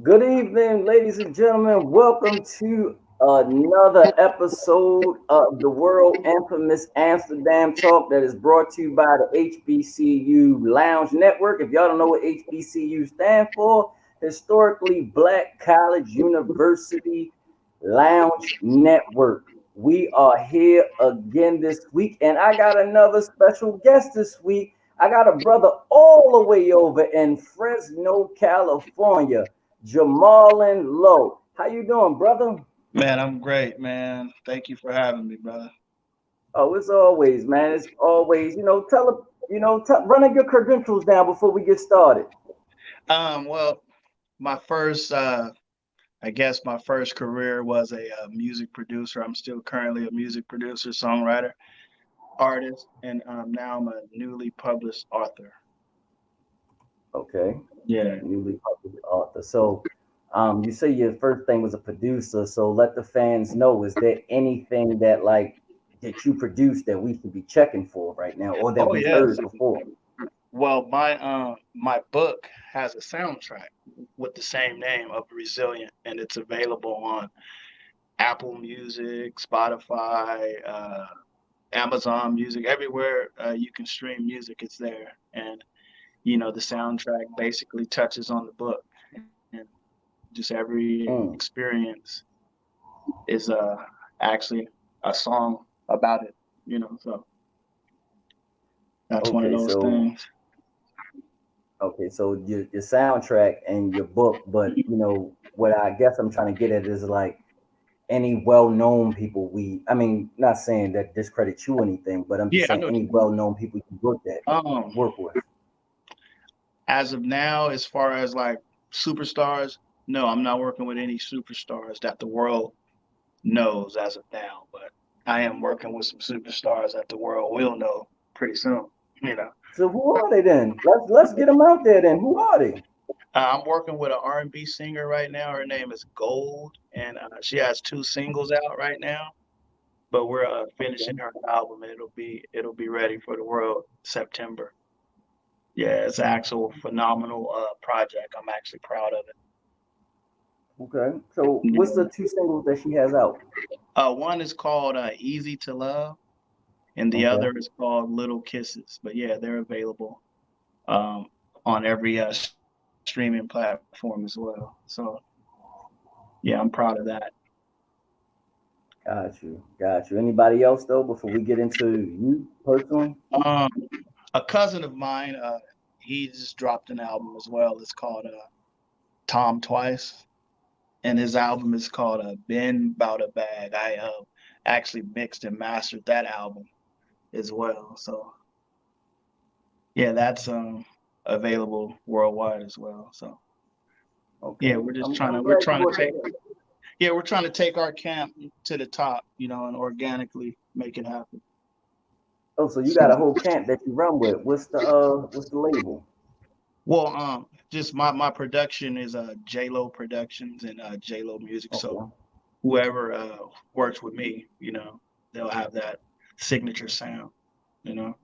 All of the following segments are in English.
Good evening, ladies and gentlemen. Welcome to another episode of the world infamous Amsterdam Talk that is brought to you by the HBCU Lounge Network. If y'all don't know what HBCU stand for, Historically Black College University Lounge Network. We are here again this week, and I got another special guest this week. I got a brother all the way over in Fresno, California. Jamarlin Lowe. How you doing, brother? Man, I'm great, man. Thank you for having me, brother. Oh, it's always, man. It's always, running your credentials down before we get started. Well, my first, I guess my first career was a music producer. I'm still currently a music producer, songwriter, artist, and now I'm a newly published author. Okay. Yeah. Newly published author. So, you say your first thing was a producer. So let the fans know, is there anything that you produced that we should be checking for right now or that Oh, we've yes. heard before? Well, my book has a soundtrack with the same name of Resilient, and it's available on Apple Music, Spotify, Amazon Music, everywhere you can stream music, it's there. And the soundtrack basically touches on the book, and just every Mm. experience is actually a song about it. So that's one of Okay, those so things. your soundtrack and your book, but what I guess I'm trying to get at is like any well-known people I mean, not saying that discredit you or anything, but I'm just Yeah, I saying know what any you mean. well-known people you Um, work with. as of now, as far as like superstars, no, I'm not working with any superstars that the world knows as of now, but I am working with some superstars that the world will know pretty soon. You know, So who are they then? Let's get them out there then. Who are they? I'm working with an R&B singer right now. Her name is Gold, and she has two singles out right now. But we're Okay. finishing her album, and it'll be ready for the world September. Yeah, it's an actual phenomenal project. I'm actually proud of Okay. So what's the it. two singles that she has out? One is called Easy to Love, and the Okay. other is called Little Kisses. But yeah, they're available um, on every streaming platform as well. So yeah, I'm proud of that. Got you. Got you. Anybody else though before we get into you personally? Um, a cousin of mine, he just dropped an album as well. It's called Tom Twice, and his album is called "Been Bout a Bag." I actually mixed and mastered that album as well. So yeah, that's available worldwide as well. So yeah, Okay. we're just I'm trying to I'm we're glad you trying to worked take with them. yeah we're trying to take our camp to the top, and organically make it happen. Oh, so you So got a whole camp that you run with. What's the label? well, just my production is J Lo Productions and J Lo Music. So Okay. whoever works with me, they'll have that signature sound. You know.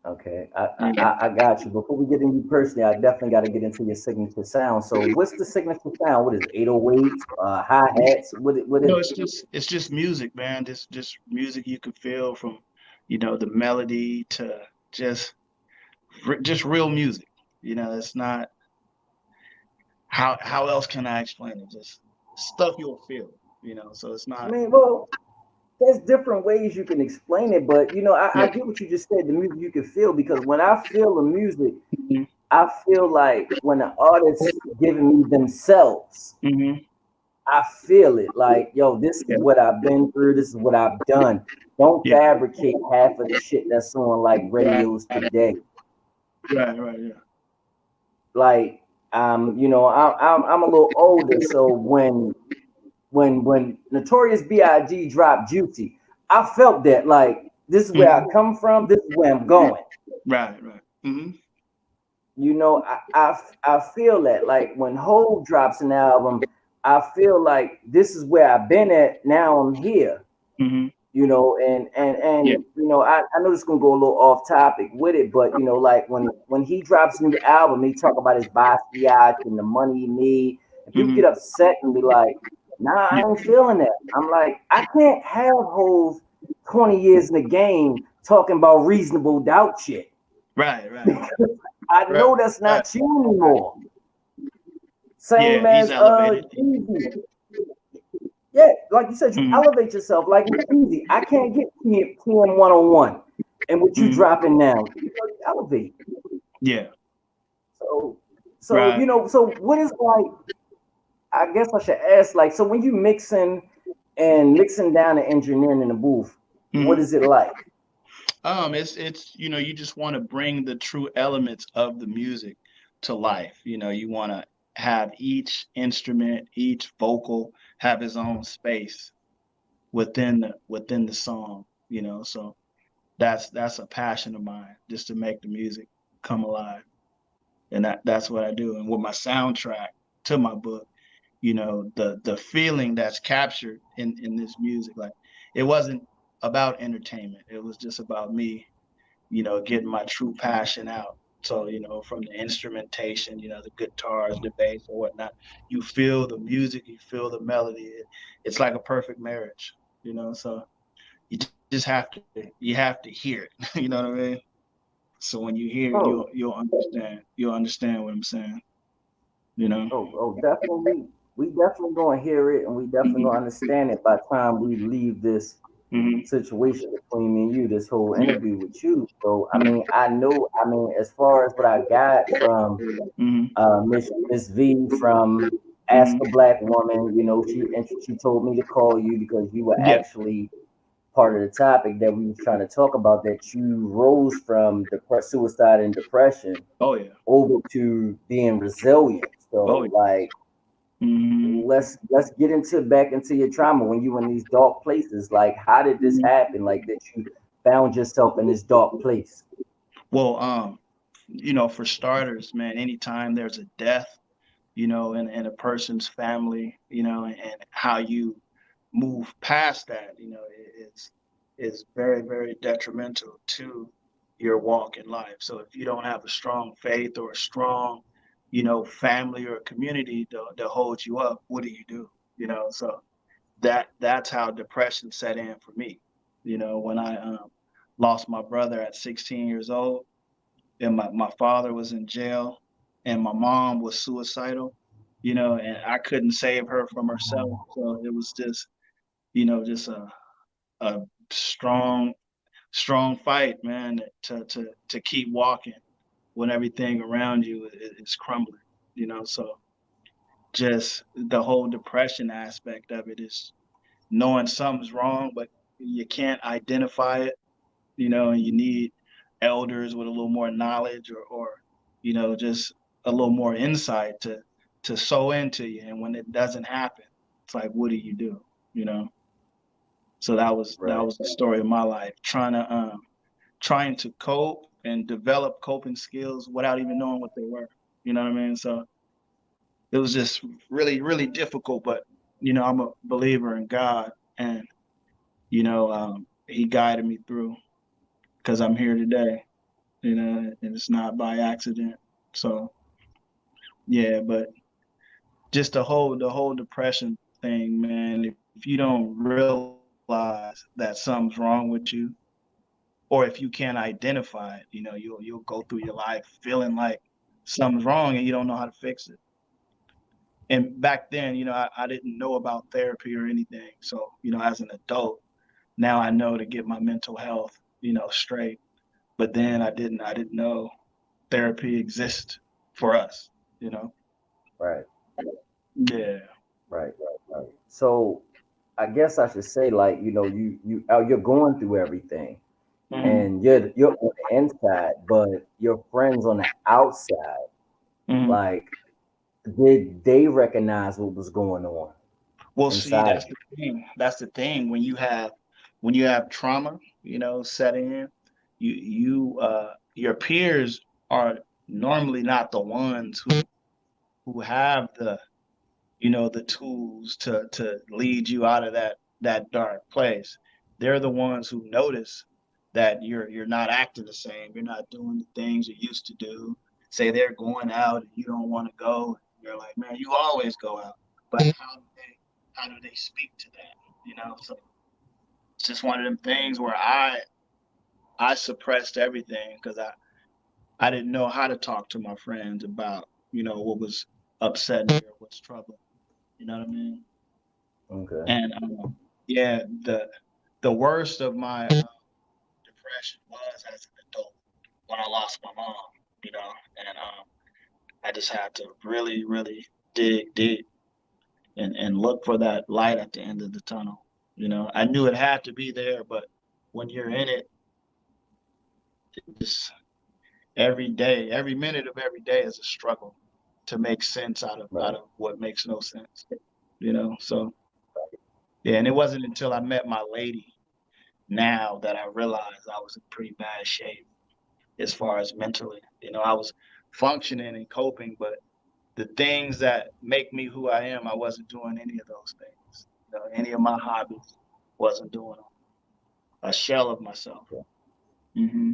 Okay, I, I Yeah. I I got you. Before we get into you personally, I definitely got to get into your signature sound. So, what's the signature sound? What is it? 808s, hi hats? What is No, it? it's just music, man. Just music you can feel from, the melody to just just real music. It's not how else can I explain it? Just stuff you'll feel. So it's I not. mean, well, there's different ways you can explain it, but I Yeah. get what you just said. The music you can feel because when I feel the music, Hmm. I feel like when the artist giving me themselves, Hmm. I feel it. Like, yo, this is Yeah. what I've been through. This is what I've done. Don't Yeah. fabricate half of the shit that's on like radios today. Right. Right. Yeah. Like I'm a little older, so when Notorious B.I.G. dropped Juicy, I felt that like this is where I Hmm. come from, this is where I'm going. Right. Right. Hmm. I feel that like when Hove drops an album, I feel like this is where I've been at. Now I'm here. Hmm. you know, and Yeah. you know, I know this is gonna go a little off topic with it, but you know, like when he drops a new album, he talk about his Basquiat and the money he made, and people Hmm. get upset and be like, "Nah, I Yeah. ain't feeling that." I'm like, I can't have Hov 20 years in the game talking about reasonable doubt shit. Right. Right. I Right. know that's not you anymore. Same Yeah. He's as elevated. Jeezy. Yeah, like you said, you Hmm. elevate yourself. Like it's easy. I can't get TM 101, and what you Hmm. dropping now, you know, you elevate. Yeah. So, so Right. you know, so what is like? I guess I should ask, like, so when you mixing and mixing down the engineering in the booth, what Hmm. is it like? It's you just want to bring the true elements of the music to life. You want to have each instrument, each vocal have his own space within the song. So that's a passion of mine, just to make the music come alive, and that's what I do. And with my soundtrack to my book, the feeling that's captured in this music, like it wasn't about entertainment. It was just about me, getting my true passion out. So, from the instrumentation, the guitars, the bass, or whatnot, you feel the music, you feel the melody. It's like a perfect marriage, So you just have to hear it. You know what I mean? So when you hear it, Oh, you'll understand. You'll understand what I'm saying. You know. definitely. We definitely gonna hear it, and we definitely gonna Hmm. understand it by the time we leave this Hmm. situation between me and you, this whole Yeah. interview with you. So I Hmm. mean, I know. I mean, as far as what I got from Hmm. Miss V from Ask Hmm. a Black Woman, you know, she told me to call you because you were Yeah. actually part of the topic that we was trying to talk about. That you rose from suicide and depression Oh yeah. over to being resilient. Oh So yeah. like Hmm. let's get into back into your trauma when you were in these dark places. Like how did this happen? Like that you found yourself in this dark place. Well, for starters, man, anytime there's a death, in a person's family, and how you move past that, is very, very detrimental to your walk in life. So if you don't have a strong faith or a strong, family or community to hold you up, what do you do? So that's how depression set in for me. When I lost my brother at 16 years old, and my father was in jail, and my mom was suicidal, and I couldn't save her from herself. So it was just a strong, strong fight, man, to keep walking when everything around you is crumbling, So just the whole depression aspect of it is knowing something's wrong, but you can't identify it, and you need elders with a little more knowledge, or just a little more insight to sow into you. And when it doesn't happen, it's like, what do you do? You know? So that Right. was the story of my life, trying to cope and develop coping skills without even knowing what they were. You know what I mean? So it was just really, really difficult, but I'm a believer in God, and he guided me through, because I'm here today, and it's not by accident. So yeah, but just the whole depression thing, man. If you don't realize that something's wrong with you, or if you can't identify it, you'll go through your life feeling like something's wrong and you don't know how to fix it. And back then, I didn't know about therapy or anything. So, as an adult, now I know to get my mental health, straight. But then I didn't know therapy exists for us, you know? Right. Yeah. Right. Right. So I guess I should say, like, you know, you're going through everything, Hmm. and you're on the inside, but your friends on the outside, Hmm. like, did they recognize what was going on Well, see, inside of that's you? the thing. That's the thing. When you have trauma, setting in, your peers are normally not the ones who have the tools to lead you out of that dark place. they're the ones who notice that you're not acting the same. You're not doing the things you used to do. Say they're going out and you don't want to go. You're like, man, you always go out. But how do they speak to that? So it's just one of them things where I suppressed everything because I didn't know how to talk to my friends about, what was upsetting me or what's troubling. You know what I mean? Okay. And yeah, the worst of my depression was as an adult when I lost my mom, and I just had to really, really dig deep and look for that light at the end of the tunnel. I knew it had to be there, but when you're in it, it's every day, every minute of every day is a struggle to make sense out Right. of what makes no sense. So yeah, and it wasn't until I met my lady now that I realized I was in pretty bad shape as far as mentally. I was functioning and coping, but the things that make me who I am, I wasn't doing any of those things. Any of my hobbies, wasn't doing them. A shell of myself. Okay. Hmm.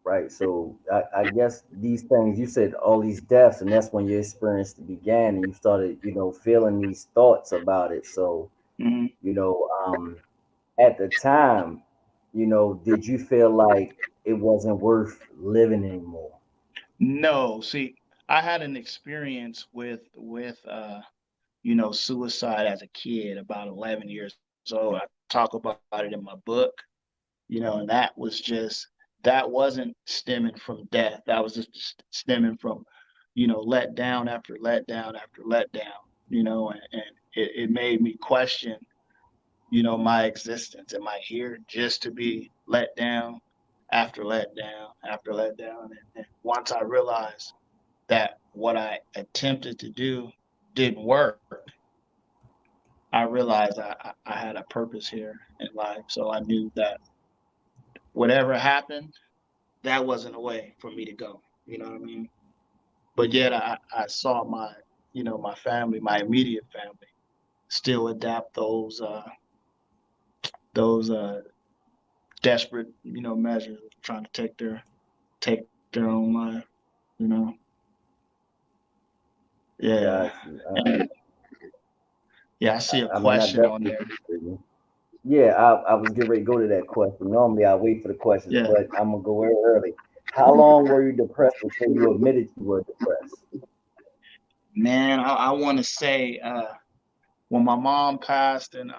Right. So I guess these things you said, all these deaths, and that's when your experience began, and you started, feeling these thoughts about it. So, Hmm. you know, at the time, did you feel like it wasn't worth living anymore? No, see, I had an experience with suicide as a kid, about 11 years old. I talk about it in my book, and that wasn't stemming from death. That was just stemming from, let down after let down after let down, and it made me question, my existence. Am I here just to be let down after let down after let down? And once I realized that what I attempted to do didn't work, I realized I had a purpose here in life. So I knew that whatever happened, that wasn't a way for me to go. You know what I mean? But yet I saw my family, my immediate family, still adapt those desperate, measures of trying to take their own life, you know. Yeah. Got you. And yeah, I see a I mean, I question on definitely there. feel you. Yeah, I was getting ready to go to that question. Normally, I wait for the questions, Yeah. but I'm gonna go very early. How long were you depressed before you admitted you were depressed? Man, I want to say when my mom passed in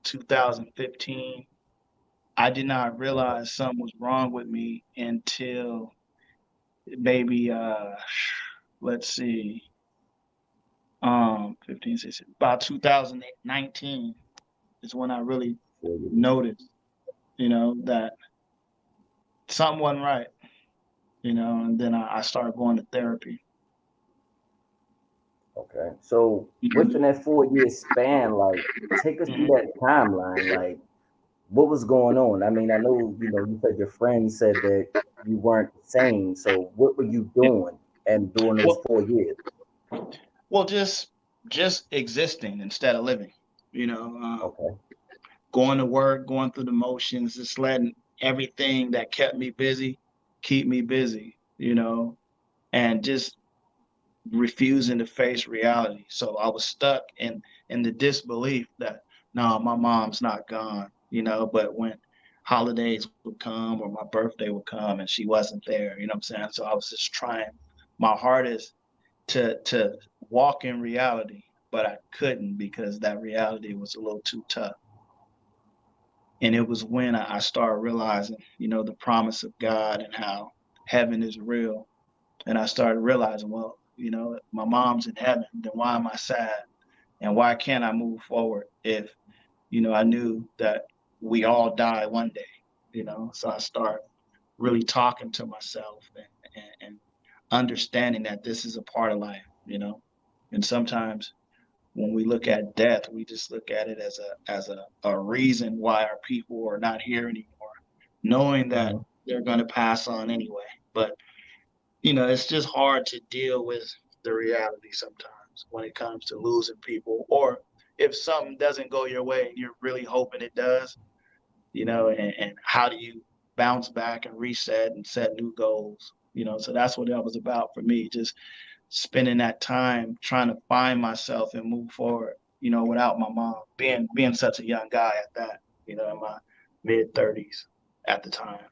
2015, I did not Okay. realize something was wrong with me until maybe let's see, 15, 16, about 2019 is when I really Feel you. noticed, that something wasn't right, and then I started going to therapy. Okay. So Mhm. within that 4 year span, like, take us through Mhm. that timeline. Like, what was going on? I mean, I know, you said your friend said that you weren't sane. So what were you Yeah. doing and during those Well, 4 years? well, just existing instead of living, you know, um, Okay. going to work, going through the motions, just letting everything that kept me busy keep me busy, and just refusing to face reality. So I was stuck in the disbelief that no, my mom's not gone, but when holidays would come or my birthday would come and she wasn't there, you know what I'm saying? So I was just trying my hardest to walk in reality, but I couldn't because that reality was a little too tough. And it was when I started realizing, the promise of God and how heaven is real. And I started realizing, well, my mom's in heaven, then why am I sad? And why can't I move forward if, I knew that we all die one day, So I started really talking to myself and understanding that this is a part of life, And sometimes when we look at death, we just look at it as a reason why our people are not here anymore, knowing that Hmm. they're going to pass on anyway. But it's just hard to deal with the reality sometimes when it comes to losing people or if something doesn't go your way and you're really hoping it does, and how do you bounce back and reset and set new goals, so that's what that was about for me, just spending that time trying to find myself and move forward, without my mom, being such a young guy at that, in my mid 30s at the time,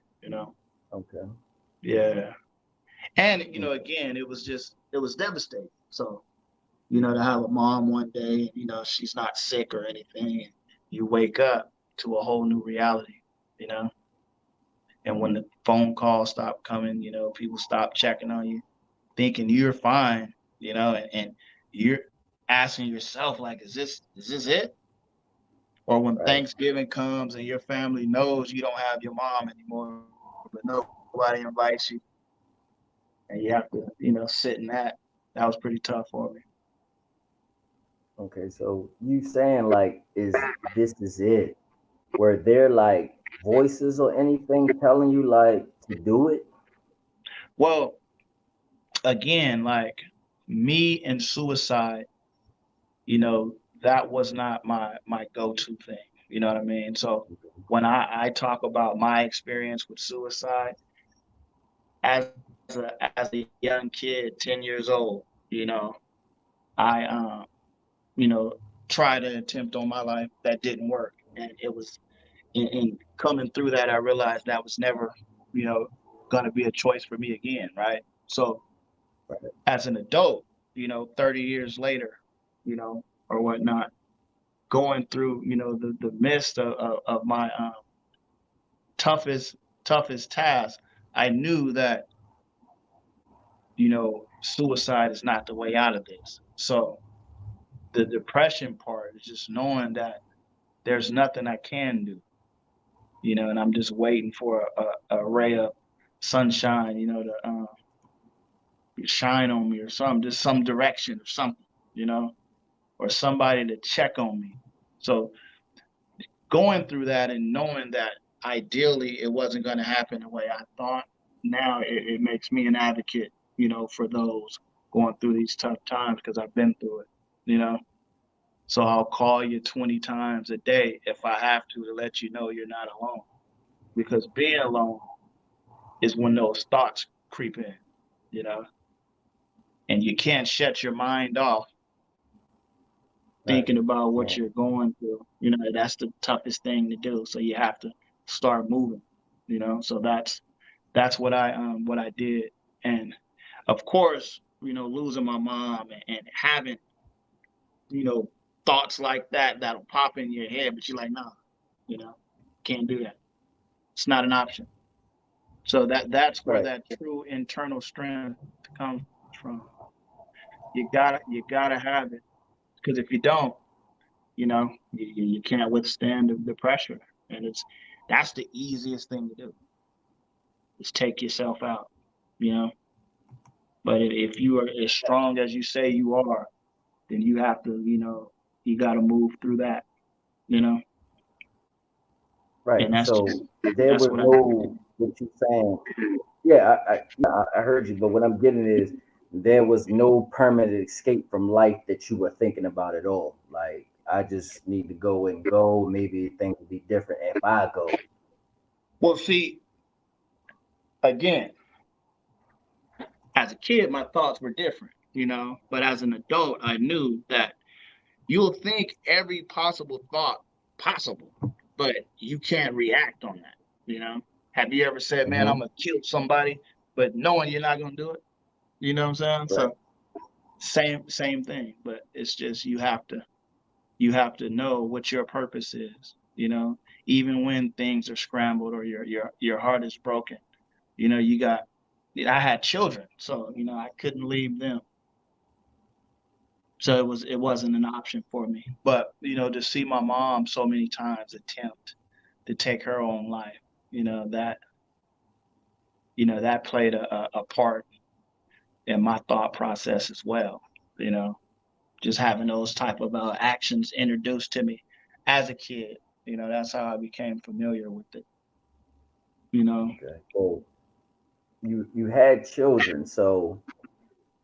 Okay. yeah. And, Okay. again, it was devastating. So, to have a mom one day, and, she's not sick or anything, and you wake up to a whole new reality, you know? And when the phone calls stop coming, people stop checking on you, thinking you're fine, and you're asking yourself, like, is this it? Or when Right. Thanksgiving comes and your family knows you don't have your mom anymore, but nobody invites you, and you have to, sit in that. That was pretty tough for me. Okay. So you saying like, is this is it? Were there like voices or anything telling you like to do it? Well, again, like me and suicide, you know, that was not my go-to thing. You know what I mean? So when I talk about my experience with suicide as a young kid, 10 years old, I tried an attempt on my life that didn't work. And it was in coming through that I realized that was never, gonna be a choice for me again, right? So Right. as an adult, 30 years later, or whatnot, going through, the midst of my toughest toughest task, I knew that, suicide is not the way out of this. So the depression part is just knowing that there's nothing I can do, and I'm just waiting for a ray of sunshine, to shine on me or something, just some direction or something, or somebody to check on me. So going through that and knowing that ideally it wasn't going to happen the way I thought, now it makes me an advocate, for those going through these tough times because I've been through it, you know. So I'll call you 20 times a day if I have to let you know you're not alone. Because being alone is when those thoughts creep in, you know, and you can't shut your mind off Right. thinking about what Can't. you're going through. That's the toughest thing to do. So you have to start moving, So that's what I did. And of course, losing my mom and having, you know, thoughts like that that'll pop in your head, but you're like, nah, you know, can't do that. It's not an option. So that's where Right. that true internal strength comes from. You gotta have it. Because if you don't, you can't withstand the pressure. And that's the easiest thing to do is take yourself out, you know. But if you are as strong as you say you are, then you have to, you got to move through that, you know. And Right. that's So just there that's was what I no what you saying. Yeah, I heard you, but what I'm getting is there was no permanent escape from life that you were thinking about at all. Like I just need to go and go. Maybe things will be different if I go. well see again, as a kid my thoughts were different, but as an adult I knew that you'll think every possible thought possible, but you can't react on that, you know. Have you ever said, man, I'm Hmm. gonna kill somebody, but knowing you're not gonna do it? You know what I'm saying? Right. So same thing, but it's just you have to know what your purpose is, even when things are scrambled or your heart is broken. You got I had children, so I couldn't leave them. So it wasn't an option for me. But, to see my mom so many times attempt to take her own life, that that played a part in my thought process as well, you know. Just having those type of actions introduced to me as a kid. That's how I became familiar with it. You know, Okay. So you had children. So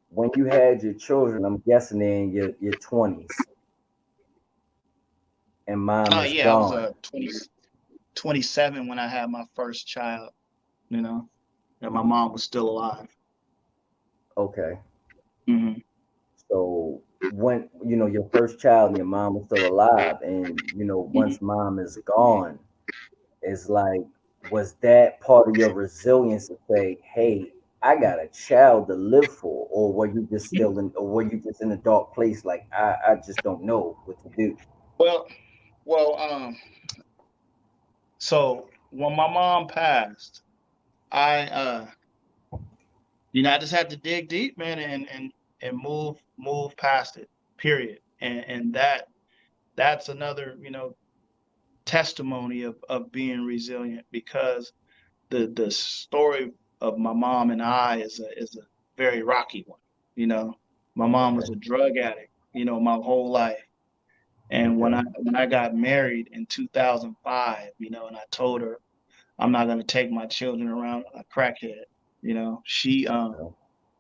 when you had your children, I'm guessing they're in your 20s. and mom Oh is yeah, I was gone. 27 when I had my first child, you know, and my mom was still alive. Okay. Hmm. So when your first child and your mom was still alive, and Hmm. once mom is gone, it's like, was that part of your resilience to say, hey, I got a child to live for, or were you just in a dark place, like I just don't know what to do? Well, well, so when my mom passed, I I just had to dig deep, man, and move past it. Period. And that's another, testimony of being resilient, because the story of my mom and I is a very rocky one. You know, my mom was Okay. a drug addict, my whole life. And when Okay. I got married in 2005, and I told her I'm not going to take my children around a crackhead, she Okay.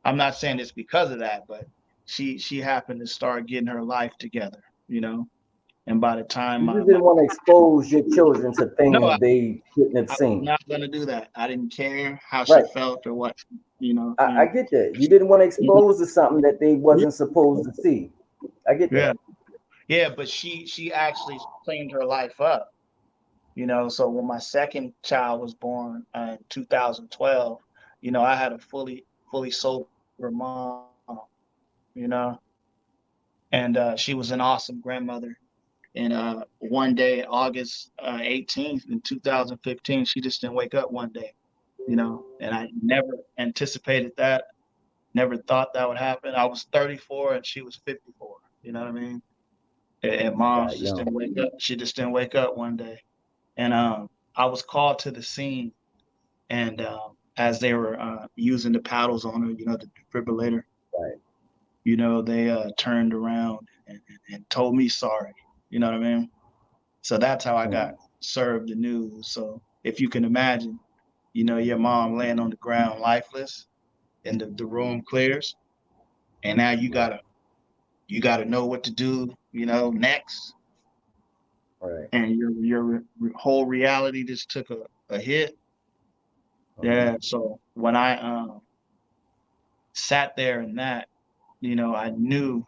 I'm not saying it's because of that, but she happened to start getting her life together, and by the time You my, just my didn't want to expose your children to no, things they shouldn't have I was seen. not going to do that. I didn't care how she Right. felt or what, I and get that. You didn't want to Mhm. expose to something that they wasn't supposed to see. I get Yeah, that. yeah, but she actually cleaned her life up, So when my second child was born in 2012, I had a fully sober mom, you know, and she was an awesome grandmother. And one day, August 18th in 2015, she just didn't wake up one day, and I never anticipated that, never thought that would happen. I was 34 and she was 54, you know what I mean? And She mom died just young. didn't wake up. She just didn't wake up one day. And I was called to the scene, and as they were using the paddles on her, the defibrillator, Right. they turned around and told me sorry. You know what I mean? So that's how I got Hmm. served the news. So if you can imagine, your mom laying on the ground lifeless, and the room clears, and now Right. you gotta know what to do, next, Right. and your whole reality just took a hit. Uh-huh. Yeah. So when I sat there in that, I knew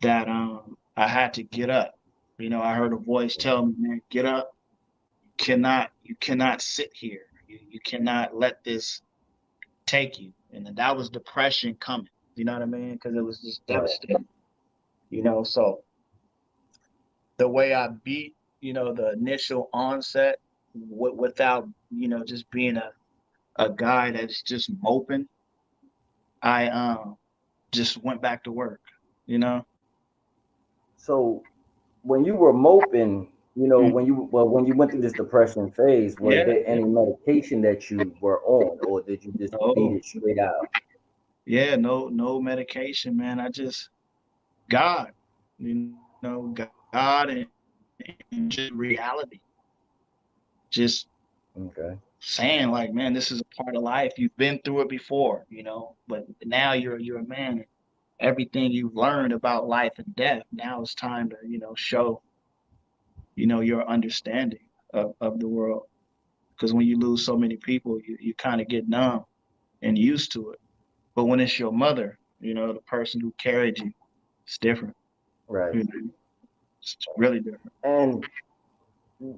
that I had to get up. I heard a voice tell me, man, get up. You cannot sit here. You cannot let this take you. And then that was depression coming. You know what I mean? Because it was just Right. devastating. So the way I beat, the initial onset, without, just being a guy that's just moping, I just went back to work. You know? So when you were moping, Mm. when you went through this depression phase, was Yeah, there yeah. any medication that you were on, or did you just beat Oh, it straight out? yeah. No medication, man. I just God, God, and just reality. Just Okay. saying like, man, this is a part of life. You've been through it before, but now you're a man. Everything you've learned about life and death, now it's time to, show, your understanding of the world. Because when you lose so many people, you kind of get numb and used to it. But when it's your mother, the person who carried you, it's different. Right. You know, it's really different. And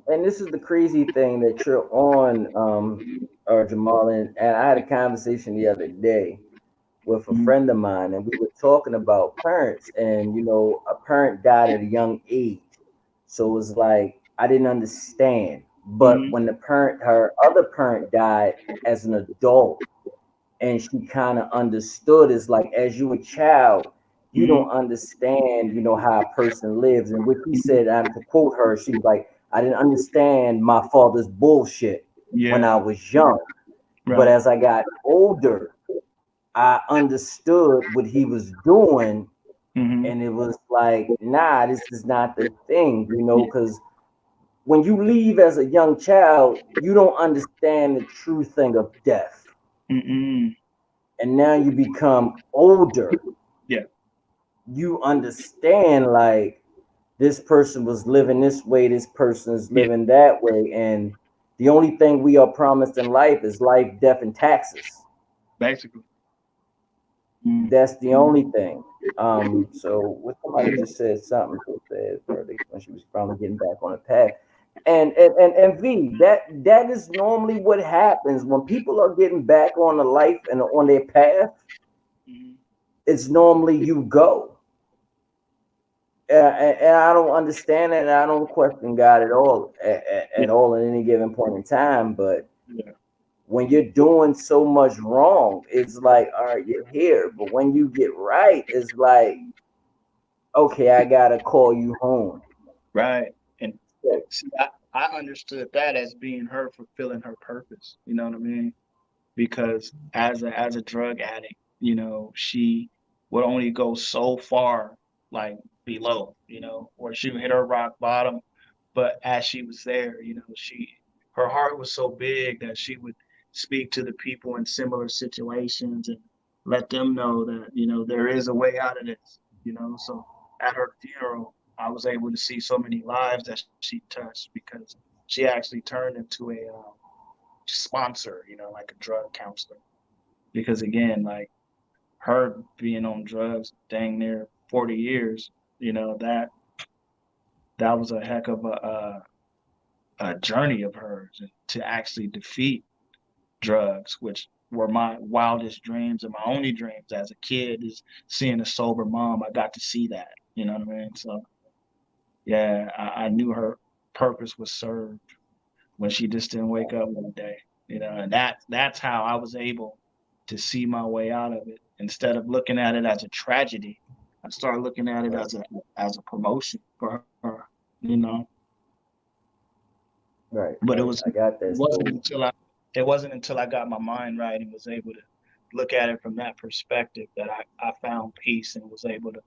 this is the crazy thing that you're on, Jamal, and I had a conversation the other day with a Mhm. friend of mine, and we were talking about parents, and a parent died at a young age, so it was like I didn't understand. But Mhm. when her other parent died as an adult, and she kind of understood, is like, as you a child, you don't Mhm. understand, how a person lives. And what he Mhm. said, and to quote her, she was like, I didn't understand my father's bullshit when I Yeah. was young, but Right. as I got older, I understood what he was doing, Mhm. and it was like, nah, this is not the thing, Yeah. because when you leave as a young child, you don't understand the true thing of death. Mm-mm. And now you become older, Yeah. you understand, like, this person was living this way, this person is Yeah, living that way, and the only thing we are promised in life is life, death, and taxes. basically. Mm. That's the only thing. So what somebody just said something said birthday when she was finally getting back on the path. And V, that is normally what happens when people are getting back on the life and on their path. Mhm. It's normally you go. And I don't understand it, and I don't question God at all Yeah, at all at any given point in time. But yeah, when you're doing so much wrong, it's like, all right, you're here. But when you get right, it's like, okay, I gotta call you home. right. And Yeah, see, I understood that as being her fulfilling her purpose. You know what I mean? Because as a drug addict, she would only go so far, like below, or she would hit her rock bottom. But as she was there, her heart was so big that she would speak to the people in similar situations and let them know that, there is a way out of this. So at her funeral, I was able to see so many lives that she touched because she actually turned into a sponsor, like a drug counselor. Because again, like her being on drugs dang near 40 years, that was a heck of a journey of hers to actually defeat drugs, which were my wildest dreams and my only dreams as a kid is seeing a sober mom. I got to see that, you know what I mean? So yeah, I knew her purpose was served when she just didn't wake up one day, and that's how I was able to see my way out of it. Instead of looking at it as a tragedy, I started looking at it right, as a promotion for her, you know. right, But right. I got it that. wasn't So until I it wasn't until I got my mind right and was able to look at it from that perspective that I found peace and was able to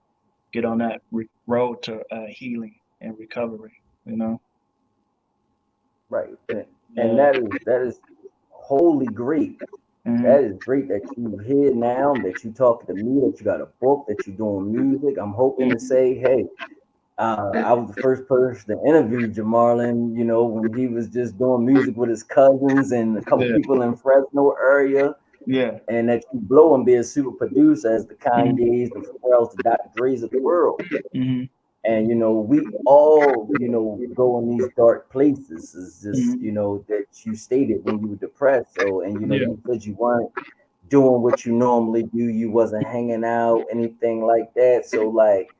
get on that road to healing and recovery. You know. right, and Yeah. that is wholly great. Hmm. That is great that you here now, that you talking to me, that you got a book, that you're doing music. I'm hoping to say, hey, I was the first person to interview Jamarlin, when he was just doing music with his cousins and a couple Yeah. people in Fresno area, Yeah. and that you blow and be a super producer as the Hmm. Kanye's, the Pharrell's, the Dr. Dre's of the world. Hmm. And we all, go in these dark places. Is just, Hmm. that you stated when you were depressed. So, and Yeah. you said you weren't doing what you normally do. You wasn't hanging out, anything like that. So, like,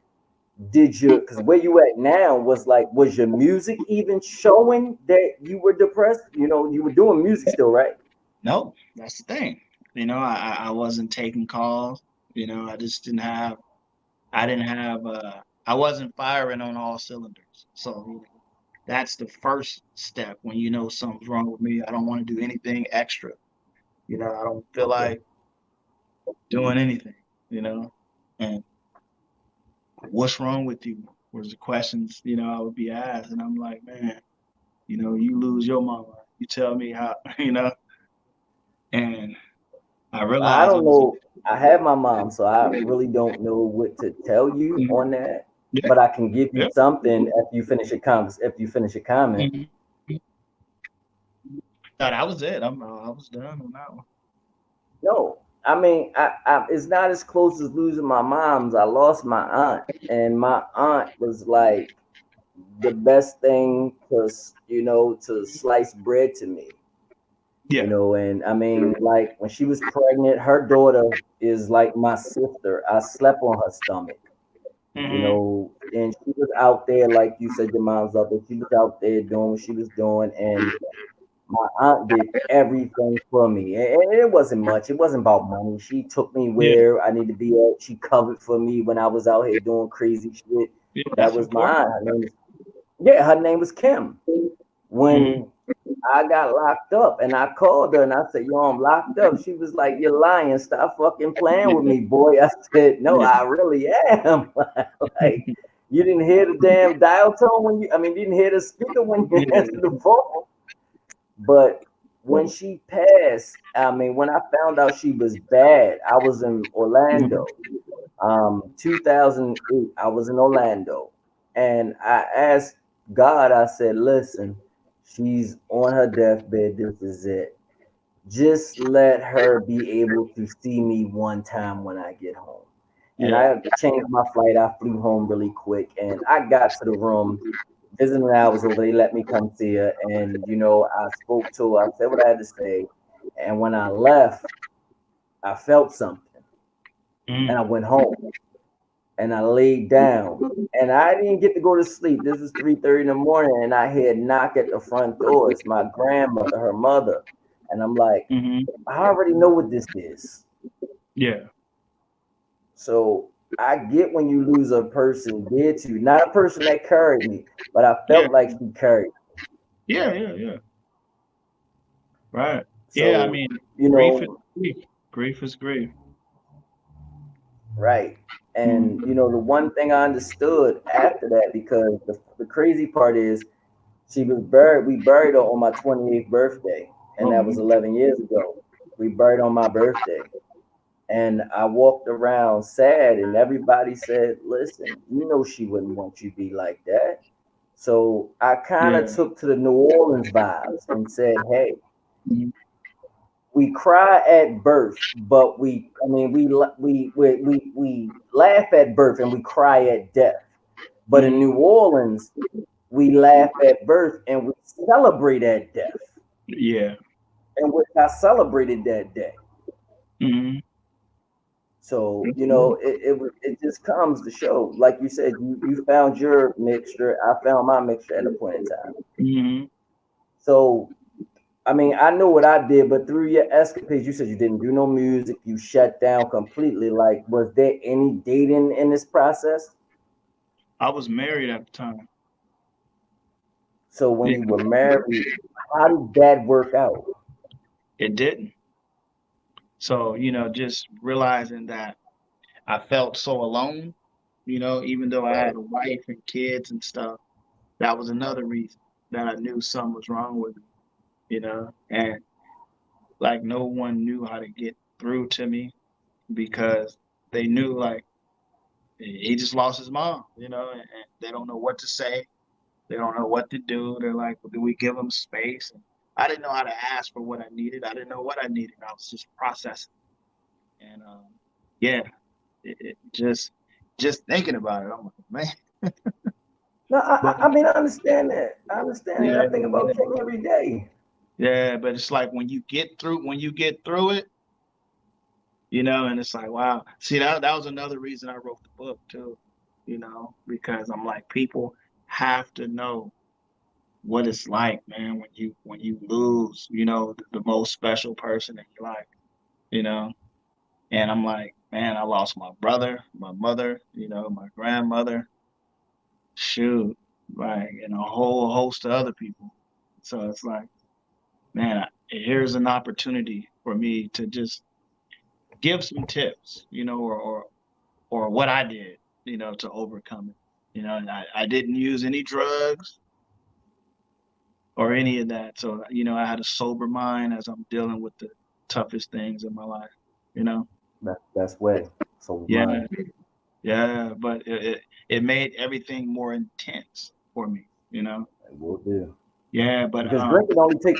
did you? Because where you at now was like, was your music even showing that you were depressed? You were doing music still, right? No, that's the thing. I wasn't taking calls. I just didn't have. I didn't have. I wasn't firing on all cylinders. So that's the first step when you know something's wrong with me. I don't want to do anything extra. I don't feel Okay. like doing anything. You know, and what's wrong with you? Was the questions I would be asked, and I'm like, man, you lose your mama. You tell me how. And I I realized I don't was. know. I have my mom, so I really don't know what to tell you Mhm. on that. Yeah, But I can give you yeah. something after you finish your comments. After you finish your comment. Mhm. No, that was it. I was done on that one. No, I mean, it's not as close as losing my mom's. I lost my aunt, and my aunt was like the best thing to slice bread to me. Yeah. And I mean, like when she was pregnant, her daughter is like my sister. I slept on her stomach, Hmm. and she was out there, like you said, your mom's out there. She was out there doing what she was doing, and my aunt did everything for me. And it wasn't much. It wasn't about money. She took me Yeah. where I need to be at. She covered for me when I was out here doing crazy shit. Yeah. That That's was my important. aunt. Yeah, her name was Kim. Hmm. When I got locked up and I called her and I said, "Yo, I'm locked up." She was like, "You're lying. Stop fucking playing with Yeah. me, boy." I said, "No, Yeah. I really am." Like, you didn't hear the damn dial tone you didn't hear the speaker when you Yeah. answered the phone. But when she passed, when I found out she was bad, I was in Mhm. Orlando. 2008, I was in Orlando. And I asked God, I said, listen, she's on her deathbed. This is it. Just let her be able to see me one time when I get home. And Yeah. I changed my flight. I flew home really quick, and I got to the room. Visiting hours over. They let me come see her, and I spoke to her. I said what I had to say, and when I left, I felt something, and I Mm. went home, and I laid down, and I didn't get to go to sleep. This was 3:30 in the morning, and I heard knock at the front door. It's my grandmother, her mother, and I'm like, Mm-hmm. I already know what this is. Yeah. So I get when you lose a person dear to you, not a person that carried me, but I Yeah. felt like she carried. Yeah. Yeah. Yeah. Right. Yeah. I So, mean, you grief is know, grief. Grief is grief. right. And Mm. the one thing I understood after that, because the crazy part is she was buried, we buried her on my 28th birthday, and Oh that was man. 11 years ago. We buried on my birthday. And I walked around sad, and everybody said, listen, she wouldn't want you to be like that. So I kind of Yeah. took to the New Orleans vibes and said, hey, Mhm. we cry at birth, but I mean, we laugh at birth and we cry at death. But in Mhm. New Orleans, we laugh at birth and we celebrate at death, Yeah. and which I celebrated that day. Mhm. So That's good. it just comes to show, like you said, you found your mixture, I found my mixture at a point in time. Mhm. So I mean, I know what I did, but through your escapades, you said you didn't do no music, you shut down completely. Like, was there any dating in this process? I was married at the time. So when Yeah. you were married, how did that work out? It didn't. So, just realizing that I felt so alone, even though I Right. had a wife and kids and stuff, that was another reason that I knew something was wrong with me. And like no one knew how to get through to me because they knew like he just lost his mom, and they don't know what to say. They don't know what to do. They're like, well, do we give them space? And I didn't know how to ask for what I needed. I didn't know what I needed. I was just processing. And yeah, it just thinking about it, I'm like, man. No, But I mean, I understand that. I understand that. yeah, I think about yeah, King every day. yeah. But it's like when you get through it, and it's like, wow. See, that was another reason I wrote the book too, because I'm like, people have to know what it's like, man, when you lose, the most special person in your life. And I'm like, man, I lost my brother, my mother, my grandmother, shoot, like, and a whole host of other people. So it's like, man, here's an opportunity for me to just give some tips, or what I did, to overcome it. And I didn't use any drugs or any of that. So, I had a sober mind as I'm dealing with the toughest things in my life. That's way. So Yeah, mine. yeah, but it made everything more intense for me. It will do. Yeah, but Because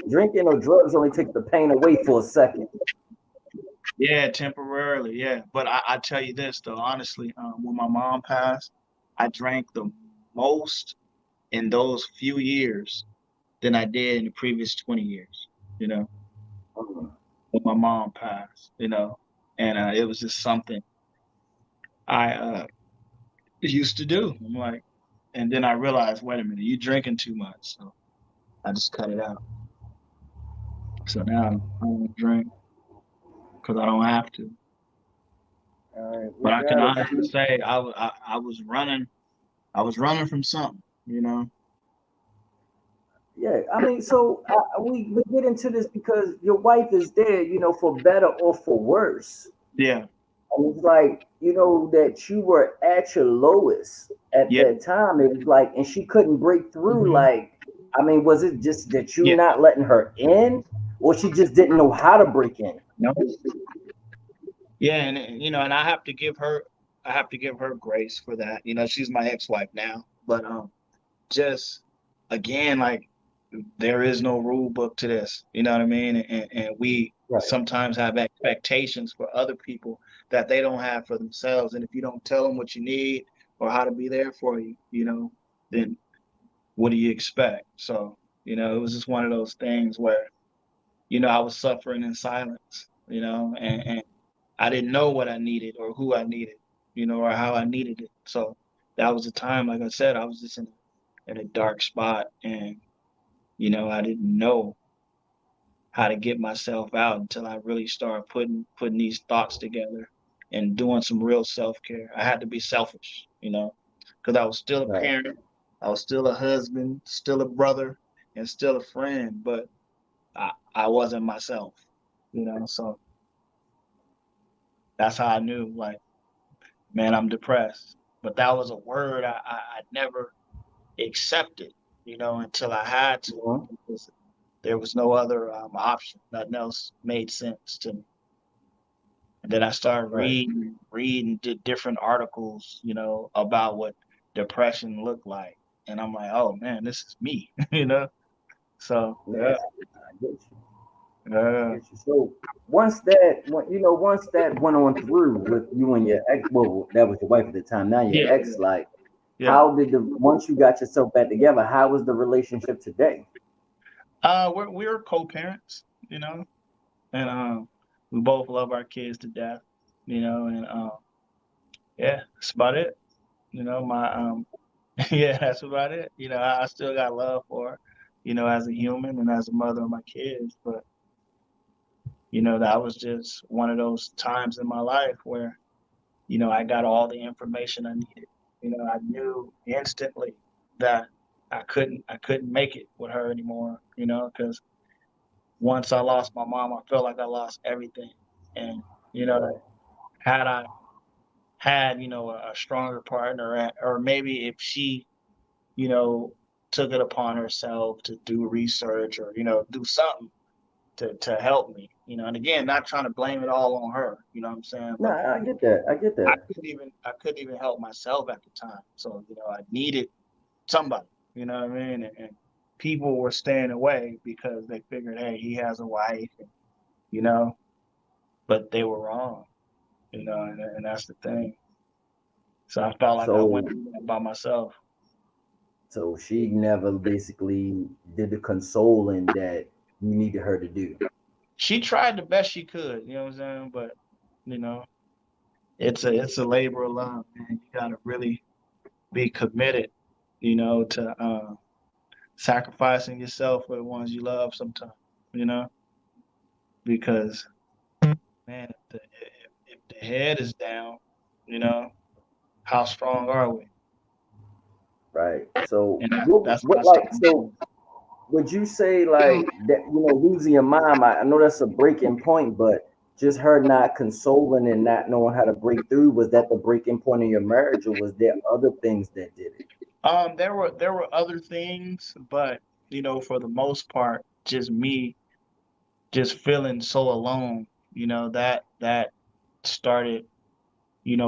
drinking or drugs only take the pain away for a second. yeah, temporarily, yeah. But I tell you this though, honestly, when my mom passed, I drank the most in those few years than I did in the previous 20 years, Mm. when my mom passed. And it was just something I used to do. I'm like, and then I realized, wait a minute, you drinking too much. So I just cut it out. So now I don't drink because I don't have to. All right, we But I can got a honestly few. say I was running. I was running from something. Yeah, I mean, so we get into this because your wife is there, for better or for worse. Yeah, And it's like, that you were at your lowest at yeah, that time. It was like, and she couldn't break through. hmm Like, I mean, was it just that you yeah. not letting her in, or she just didn't know how to break in? No. Yeah, and I have to give her grace for that. She's my ex-wife now. But just again, like there is no rule book to this. You know what I mean? And we Right. sometimes have expectations for other people that they don't have for themselves. And if you don't tell them what you need or how to be there for you, then what do you expect? So, it was just one of those things where, I was suffering in silence, and I didn't know what I needed or who I needed, or how I needed it. So that was a time, like I said, I was just in a dark spot, and I didn't know how to get myself out until I really started putting these thoughts together and doing some real self-care. I had to be selfish, because I was still a Right. parent, I was still a husband, still a brother, and still a friend, but I wasn't myself, so that's how I knew, like, man, I'm depressed. But that was a word I never accepted, until I had to, Mhm. because there was no other option. Nothing else made sense to me. And then I started Right. reading different articles, about what depression looked like. And I'm like, oh man, this is me, So Yeah, yeah, I get you. I yeah, get you. So once that went on through with you and your ex, well, that was your wife at the time. Now your yeah, ex, like, yeah. how did the once you got yourself back together? How was the relationship today? We're co-parents, and we both love our kids to death, and yeah, that's about it. My yeah, that's about it. I still got love for her, as a human and as a mother of my kids, but that was just one of those times in my life where, I got all the information I needed. I knew instantly that I couldn't make it with her anymore, because once I lost my mom, I felt like I lost everything. And, you know, Right. had I had, a stronger partner, or maybe if she, you know, took it upon herself to do research or, do something to help me, and again, not trying to blame it all on her, you know what I'm saying? No, But I get that. I get I that. couldn't even help myself at the time. So, I needed somebody, you know what I mean? And people were staying away because they figured, hey, he has a wife, and, you know, but they were wrong, and that's the thing. So I felt like I went So through that by myself. so she never basically did the consoling that you needed her to do. She tried the best she could, you know what I'm saying? But, you know, it's a labor of love, man. You gotta really be committed, to sacrificing yourself for the ones you love sometimes, you know, because man, if the head is down, you know, how strong are we? Right. So And what that's the like so would you say like that, losing your mom, I know that's a breaking point, but just her not consoling and not knowing how to break through, was that the breaking point in your marriage, or was there other things that did it? there were other things, but for the most part, just me just feeling so alone, that started,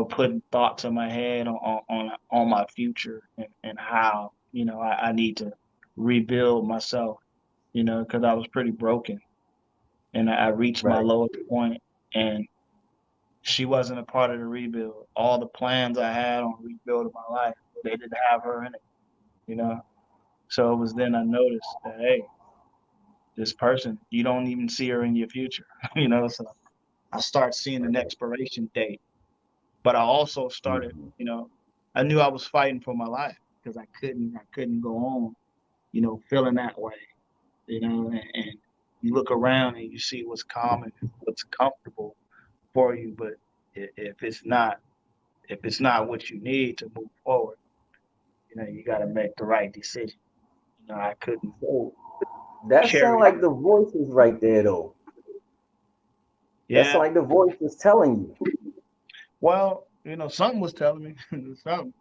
putting thoughts in my head on my future, and how, I need to rebuild myself, because I was pretty broken, and I reached my Right. lowest point, and she wasn't a part of the rebuild. All the plans I had on rebuilding my life, they didn't have her in it, you know. So it was then I noticed that, hey, this person, you don't even see her in your future, So I start seeing an Right. expiration date, but I also started, Mhm. I knew I was fighting for my life because I couldn't go on, feeling that way, and you look around and you see what's common, what's comfortable for you, but if it's not what you need to move forward, you got to make the right decision. I couldn't So that sound carry like on. the voice is right there though. That sound Yeah. like the voice is telling you. Well, something was telling me something.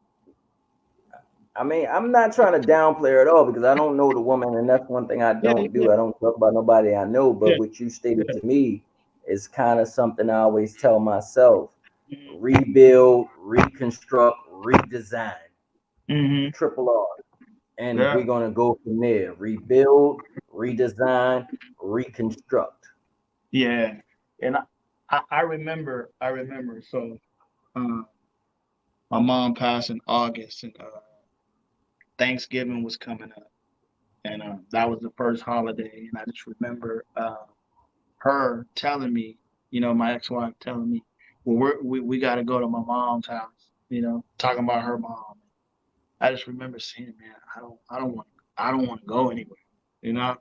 I mean, I'm not trying to downplay her at all because I don't know the woman, and that's one thing I Yeah, don't yeah, do. I don't talk about nobody I know, but yeah, what you stated yeah. to me is kind of something I always tell myself: Mhm. rebuild, reconstruct, redesign. Mm-hmm. triple R. And Yeah. we're gonna go from there. Rebuild, redesign, reconstruct. Yeah. And I remember. So uh, my mom passed in August, and Thanksgiving was coming up, and that was the first holiday. And I just remember her telling me, my ex-wife telling me, well, we got to go to my mom's house. Talking about her mom. I just remember saying, man, I don't want to go anywhere. You know,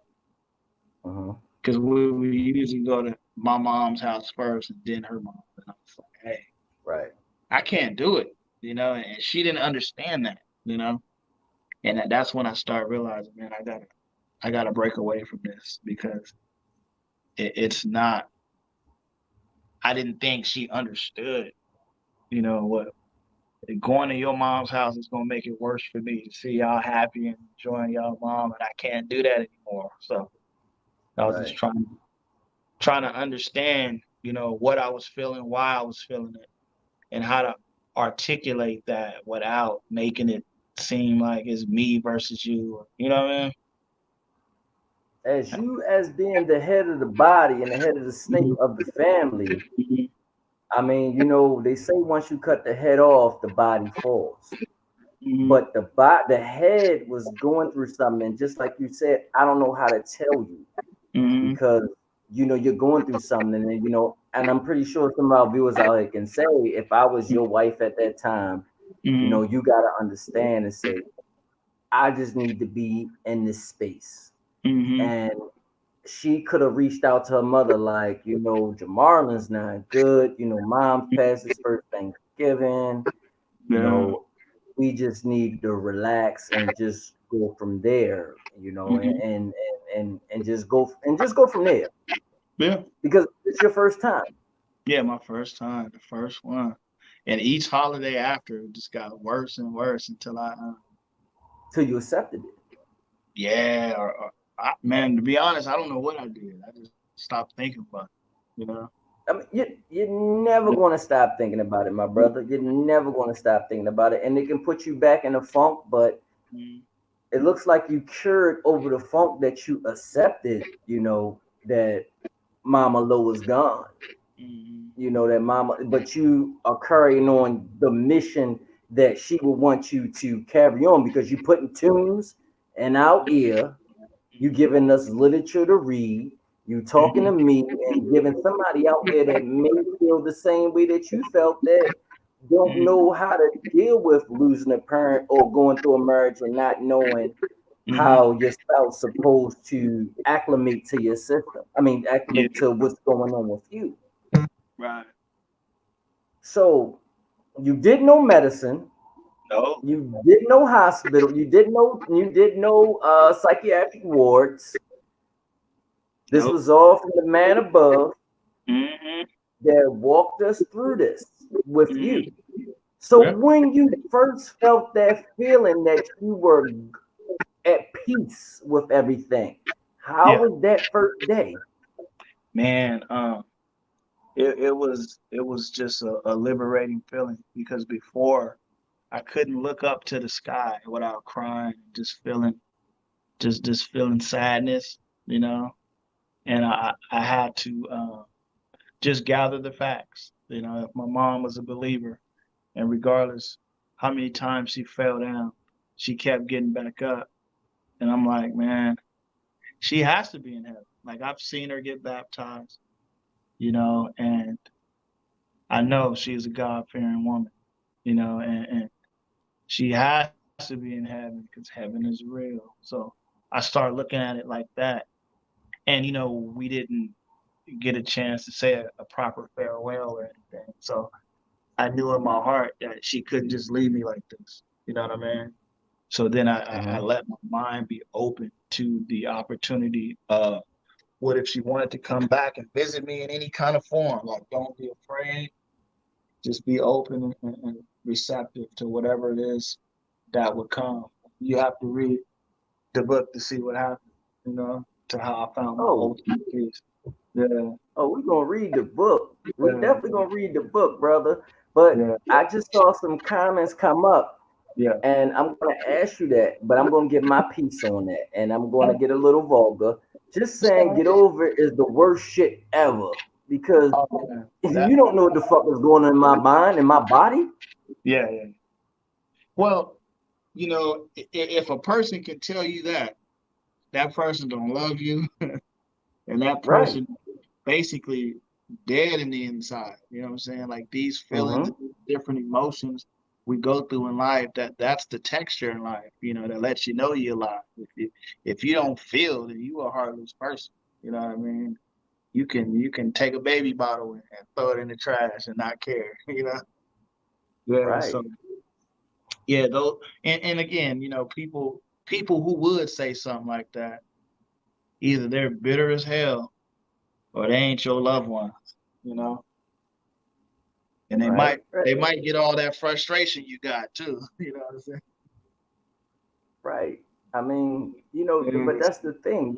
Uh-huh. because we usually go to my mom's house first and then her mom. And I was like, hey, Right. I can't do it. And she didn't understand that. And that's when I started realizing, man, I gotta break away from this because it's not. I didn't think she understood. What going to your mom's house is gonna make it worse for me to see y'all happy and enjoying y'all mom, and I can't do that anymore. So I was just Right. trying to understand, what I was feeling, why I was feeling it, and how to articulate that without making it seem like it's me versus you. You know what I As you as being the head of the body and the head of the snake of the family, mean? I mean, they say once you cut the head off, the body falls. Hmm. But the head was going through something, just like you said, I don't know how to tell you Hmm. because you're going through something, and and I'm pretty sure some of our viewers out here can say, if I was your wife at that time, Hmm. you gotta understand and say, I just need to be in this space. Hmm. And she could have reached out to her mother, like, Jamarlin's not good. Mom's past his first Thanksgiving. You Yeah. know, we just need to relax and just go from there. Hmm. And just go from there Yeah. because it's your first time Yeah. My first time, the first one, and each holiday after it just got worse and worse until till you accepted it. yeah, man. To be honest, I don't know what I did. I just stopped thinking about it. I mean, you're never going to stop thinking about it, my brother. You're never going to stop thinking about it, and it can put you back in a funk. But Mm-hmm. it looks like you cured over the funk that you accepted. That Mama Lowe is gone. Hmm. That Mama, but you are carrying on the mission that she will want you to carry on because you putting tunes in our ear. You giving us literature to read. You talking to Hmm. me and giving somebody out there that may feel the same way that you felt, that don't know Hmm. how to deal with losing a parent or going through a marriage and not knowing Hmm. how your spouse supposed to acclimate to your system. I mean, Yeah. acclimate to what's going on with you. Right. So you did no medicine. No. You did no hospital. You did no psychiatric wards. This Nope. was all from the man above Hmm. that walked us through this with you. Hmm. So Yeah. when you first felt that feeling that you were at peace with everything, how Yeah. was that first day? Man. It was just a liberating feeling because before I couldn't look up to the sky without crying, just feeling sadness, you know. And I had to just gather the facts. If my mom was a believer, and regardless how many times she fell down, she kept getting back up. And I'm like, man, she has to be in heaven. Like I've seen her get baptized, and I know she's a God fearing woman, and she has to be in heaven because heaven is real. So I started looking at it like that. And, we didn't get a chance to say a proper farewell or anything. So I knew in my heart that she couldn't just leave me like this. You know what I mean? So then I Mhm. let my mind be open to the opportunity of what if she wanted to come back and visit me in any kind of form? Like, don't be afraid. Just be open and receptive to whatever it is that would come. You have to read the book to see what happened, to how I found my Oh, ultimate peace. Yeah, we're gonna read the book. We yeah, definitely gonna read the book, brother. But yeah. I just saw some comments come up. Yeah. And I'm going to ask you that, but I'm going to get my piece on that. And I'm going to get a little vulgar. Just saying get over it is the worst shit ever because Oh, man. you don't know what the fuck is going on in my mind and my body. Yeah, yeah. Well, you know, if a person can tell you that, that person don't love you, and that Right. person basically dead in the inside. You know what I'm saying? Like these feelings, Mm-hmm. different emotions we go through in life. That's the texture in life. You know, that lets you know you're alive. If you don't feel, then you a heartless person. You know what I mean? You can take a baby bottle and throw it in the trash and not care. You know? Yeah. Right. So yeah, though, and again, you know, people who would say something like that, either they're bitter as hell or they ain't your loved ones. You know, and they Right. might Right. they might get all that frustration you got too. You know what I'm saying? Right. I mean, but Yeah, that's the thing,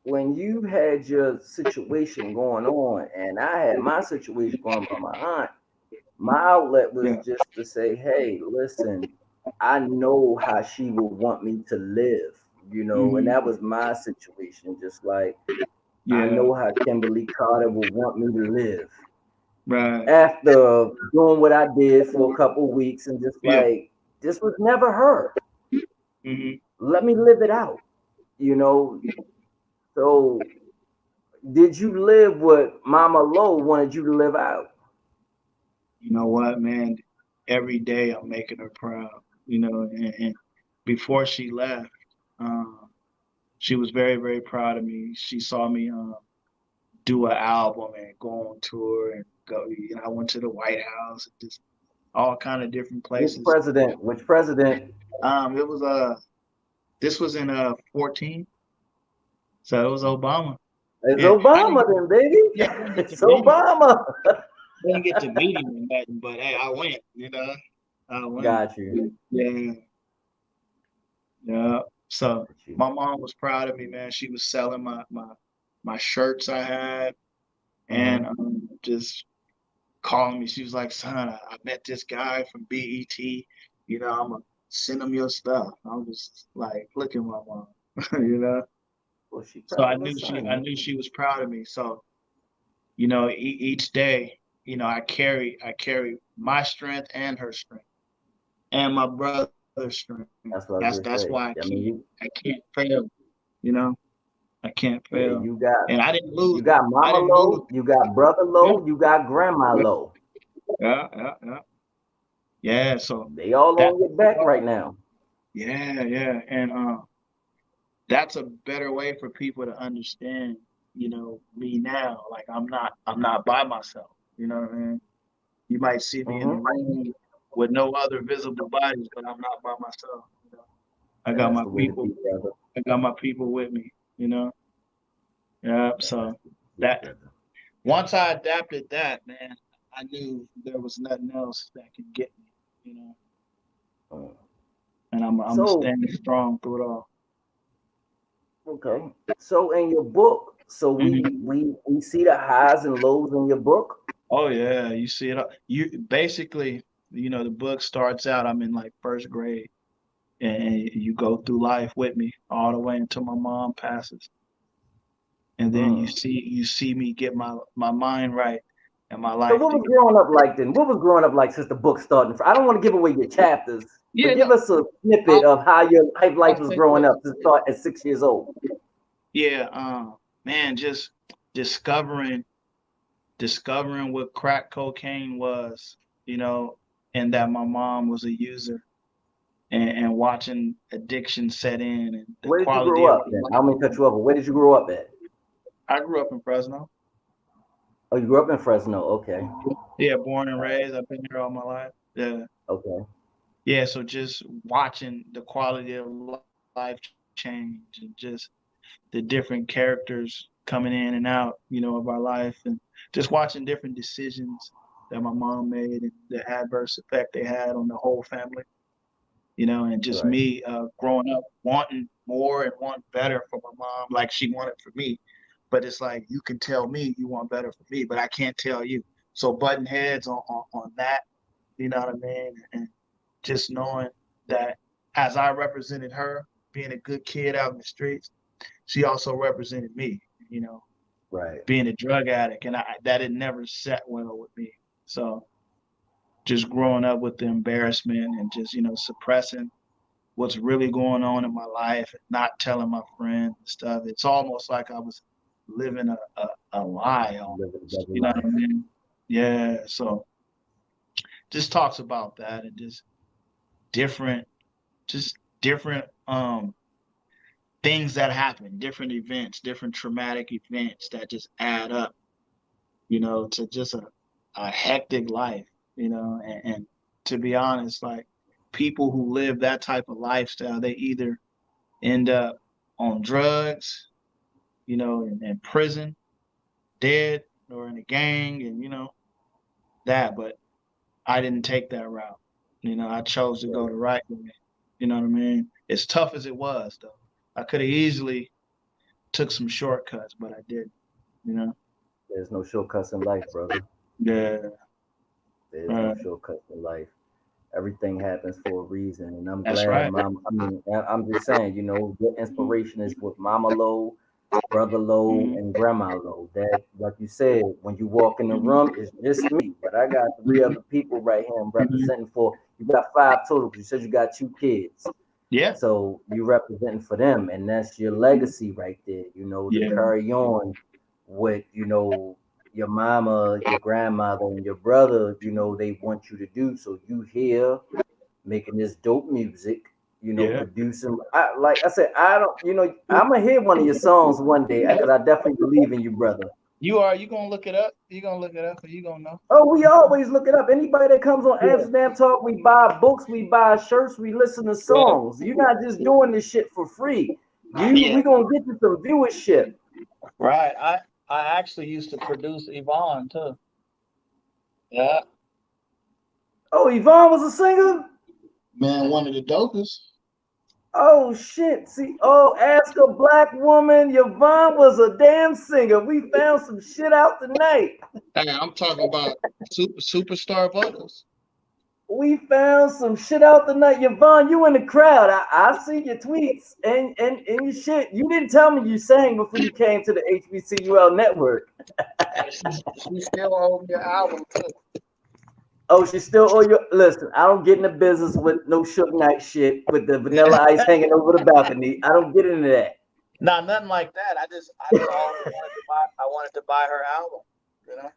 when you had your situation going on and I had my situation going on by my aunt, my outlet was yeah, just to say, hey, listen, I know how she would want me to live, and that hmm, was my situation. Just like I yeah, know how Kimberly Carter would want me to live. right, After doing what I did for a couple weeks and just yeah, like, this was never her. hmm. Let me live it out, you know. So, did you live what Mama Lowe wanted you to live out? You know what, man? Every day I'm making her proud. You know, and before she left, um, she was very, very proud of me. She saw me do an album and go on tour and go. You know, I went to the White House, and just all kind of different Which places. president? Which president? It was this was in 14, so it was Obama. It's Yeah, I didn't Obama, get then, baby. yeah, I didn't get to It's meet him. Obama. Didn't get to meet him or nothing, but hey, I went. You know, I went. Got you. Yeah, yeah. So Got you. my mom was proud of me, man. She was selling my shirts I had, and Hmm. just calling me. She was like, "Son, I met this guy from BET. You know, I'm gonna send him your stuff." I was like, "Look at my mom," you know. Well, she So proud I of her knew son, I man. knew she was proud of me. So you know, each day, you know, I carry my strength and her strength and my brother's strength. That's what I That's was why gonna say. I mean, I can't fail. You know, I can't yeah, fail. And you got I Mama didn't lose. Lowe, you got Brother Yeah, Lowe, you got Grandma yeah, Lowe. yeah. Yeah. So They all that on your back right now. yeah, yeah, and that's a better way for people to understand. You know, me now. Like I'm not by myself. You know what I mean? You might see me in the Hmm. room with no other visible bodies, but I'm not by myself. You know, I And got that's my the way to people. be, brother. I got my people with me. You know. Yeah. And that's So the way to be, that brother. once I adapted that, man, I knew there was nothing else that could get me. You know, Mm. and I'm So, standing strong through it all. okay. So in your book, so Hmm. we see the highs and lows in your book. Oh yeah, you see it. You basically, you know, the book starts out. I'm in like first grade, and you go through life with me all the way until my mom passes. And then you Mm. see me get my mind right and my So life what was together. growing up like then? What was growing up like since the book started? I don't want to give away your chapters, but Yeah, give no, us a snippet I'll of how your life I'll was say growing this. up to start at 6 years old. Yeah, man, just discovering discovering what crack cocaine was, you know, and that my mom was a user, and watching addiction set in and the Where did you grow quality of up then? life. I'm gonna cut you off. But where did you grow up at? I grew up in Fresno. Oh, you grew up in Fresno. Okay. Yeah, born and All raised. I've been here all my life. Yeah. right. Okay. Yeah, so just watching the quality of life change and just the different characters coming in and out, you know, of our life, and just watching different decisions that my mom made and the adverse effect they had on the whole family, you know, and just Right. me growing up wanting more and wanting better for my mom like she wanted for me. But it's like you can tell me you want better for me, but I can't tell you. So button heads on that, you know what I mean? And just knowing that as I represented her, being a good kid out in the streets, she also represented me, you know, Right. being a drug addict. And that had never set well with me. So just growing up with the embarrassment and just, suppressing what's really going on in my life and not telling my friends and stuff. It's almost like I was living a lie Live a almost. double You know what I life. mean? Yeah. So just talks about that and different, just different things that happen, different events, different traumatic events that just add up, to just a hectic life, and to be honest, like people who live that type of lifestyle, they either end up on drugs, in prison, dead, or in a gang, and that. But I didn't take that route. I chose to go the right way. You know what I mean? As tough as it was, though, I could have easily took some shortcuts, but I didn't. You know? There's no shortcuts in life, brother. Yeah. There's no shortcuts in life. Everything happens for a reason, and I'm That's glad, right. Mom. I mean, I'm just saying, your inspiration is with Mama Lowe, Brother Lowe, Mm-hmm. and Grandma Lowe. That, like you said, when you walk in the Mm-hmm. room, it's just me, but I got three other people right here I'm Mm-hmm. representing for. You got five total. 'Cause you said you got two kids, Yeah. so you representing for them, and that's your legacy right there. To Yeah. carry on what your mama, your grandmother, and your brother, they want you to do. So you here making this dope music, Yeah. producing. Like I said, I don't, I'm gonna hear one of your songs one day because I definitely believe in you, brother. You gonna look it up? You gonna look it up or you gonna know? Oh, we always look it up. Anybody that comes on Yeah. Amsterdam Talk, we buy books, we buy shirts, we listen to Yeah. songs. You're not just doing this shit for free. Yeah. We gonna get you some viewership. Right. I actually used to produce Yvonne too. Yeah. Oh, Yvonne was a singer. Man, one of the dopest. Oh shit! See, ask a black woman. Yvonne was a damn singer. We found some shit out tonight. Hey, I'm talking about superstar vocals. We found some shit out tonight. Yvonne, you in the crowd. I see your tweets and your shit. You didn't tell me you sang before you came to the HBCUL network. Hey, she still owes me an album too. Oh, she still owe you. Listen, I don't get in the business with no Suge Knight shit with the vanilla ice hanging over the balcony. I don't get into that. Nah, nothing like that. I just always wanted to buy her album. You know.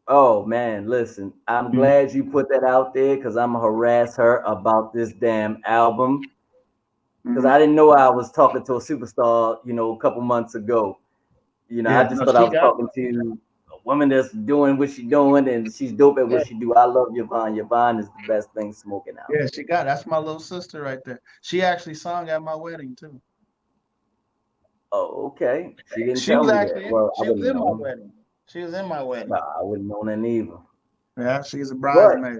Oh man, listen, I'm Mm-hmm. glad you put that out there because I'm gonna harass her about this damn album because Mm-hmm. I didn't know I was talking to a superstar, a couple months ago. I Yeah. just No, thought I she was got. talking to a woman that's doing what she's doing and she's dope at Yeah. what she do. I love Yvonne. Yvonne is the best thing smoking out. Yeah, she got. That's my little sister right there. She actually sung at my wedding too. Oh, okay. She didn't She tell was me that. actually in. Well, I She was wouldn't in my know. wedding. She was in my wedding. Nah, I wouldn't know that either. Yeah, she's a But bridesmaid.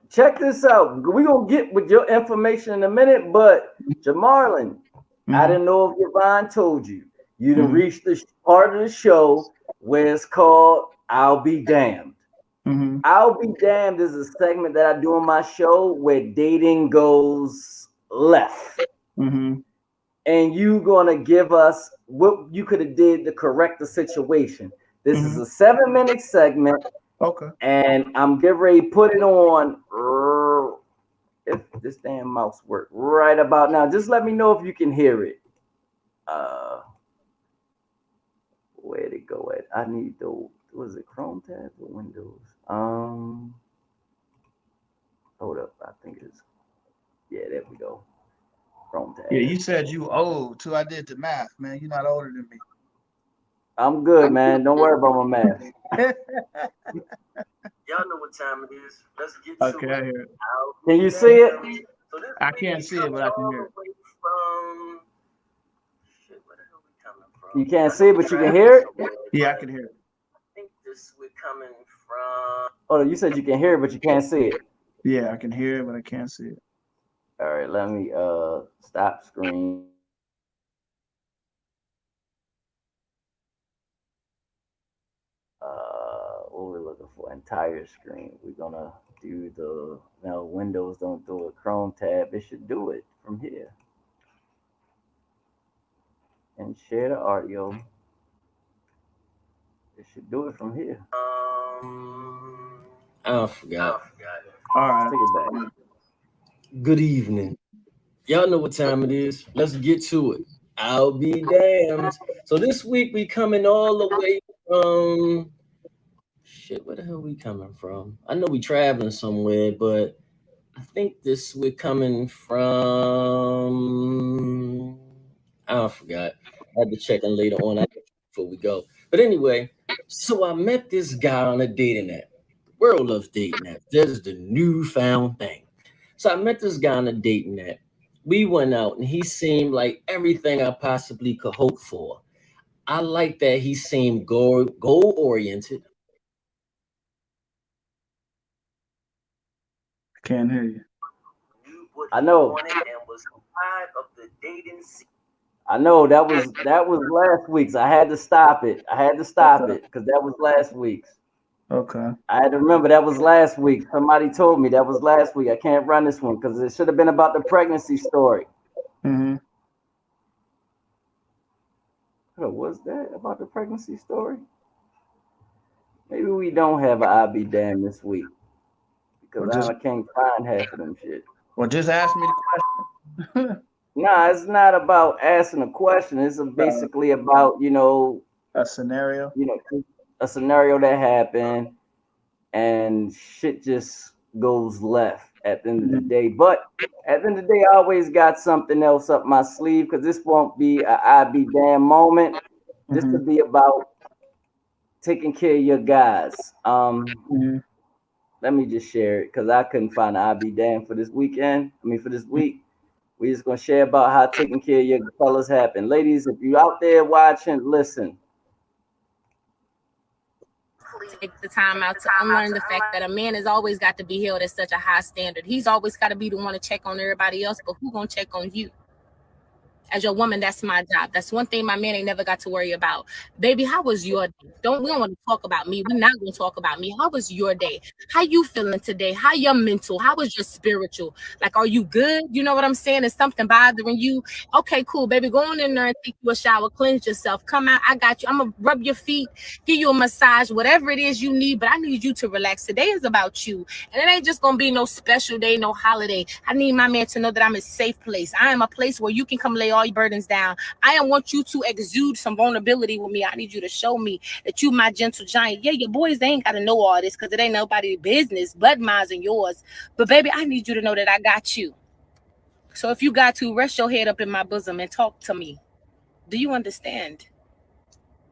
check this out. We're gonna get with your information in a minute, but Jamarlin, I Mm-hmm. didn't know if Yvonne told you. You didn't Mm-hmm. reach the part of the show where it's called I'll Be Damned. Mm-hmm. I'll Be Damned is a segment that I do on my show where dating goes left. Mm-hmm. And you gonna give us what you could have did to correct the situation. This is Mm-hmm. a 7-minute segment, Okay. and I'm getting ready to put it on if this damn mouse work right about now. Just let me know if you can hear it. Uh where'd it go at? I need the was it Chrome tab or Windows? Hold up, I think it's yeah, there we go. Chrome Yeah, you tabs. said you old too. I did the math, man. You're not older than me. I'm good, man. Don't worry about my math. Y'all know what time it is. Let's get to Okay, I it. hear it. Can you see it? So this I week can't we see it, coming but I can all hear the it. way from shit. Where the hell we coming You from? can't I see know it, but you can hear Travis it. away, Yeah, I but can hear it. I think this we're coming from. Oh, you said you can hear it, but you can't see it. Yeah, I can hear it, but I can't see it. All right, let me stop screen. What we're looking for, entire screen. We're gonna do the now Windows don't do a Chrome tab. It should do it from here and share the audio. It should do it from here. I forgot. All Let's right. take it back. Good evening. Y'all know what time it is. Let's get to it. I'll be damned. So this week we coming all the way from shit. Where the hell we coming from? I know we traveling somewhere, but I think this we're coming from. I forgot. I had to check in later on before we go. But anyway, so I met this guy on a dating app. The world loves dating apps. That is the newfound thing. So I met this guy on a dating app. We went out and he seemed like everything I possibly could hope for. I like that he seemed goal oriented. Can't hear you. I know. I know that was last week's. I had to stop it. Because that was last week's. Okay. I had to remember that was last week. Somebody told me that was last week. I can't run this one because it should have been about the pregnancy story. Mm-hmm. Oh, was that about the pregnancy story? Maybe we don't have an I be damn this week because I can't find half of them shit. Well, just ask me the question. Nah, it's not about asking a question. It's basically about A scenario. A scenario that happened and shit just goes left at the end of the day. But at the end of the day, I always got something else up my sleeve because this won't be a I be damn moment. This will be about taking care of your guys. Let me just share it because I couldn't find an I be damn for this weekend. For this week. We just gonna share about how taking care of your fellas happen. Ladies, if you out there watching, listen. Take the time out to unlearn the fact that a man has always got to be held at such a high standard. He's always got to be the one to check on everybody else, but who gonna check on you? As your woman, that's my job. That's one thing my man ain't never got to worry about. Baby, how was your day? We don't want to talk about me. We're not going to talk about me. How was your day? How you feeling today? How your mental? How was your spiritual? Like, are you good? You know what I'm saying? Is something bothering you? Okay, cool, baby. Go on in there and take you a shower, cleanse yourself. Come out. I got you. I'm going to rub your feet, give you a massage, whatever it is you need. But I need you to relax. Today is about you. And it ain't just going to be no special day, no holiday. I need my man to know that I'm a safe place. I am a place where you can come lay all your burdens down. I want you to exude some vulnerability with me. I need you to show me that you my gentle giant. Yeah, your boys, they ain't got to know all this because it ain't nobody's business but mine and yours. But baby, I need you to know that I got you. So if you got to, rest your head up in my bosom and talk to me. Do you understand?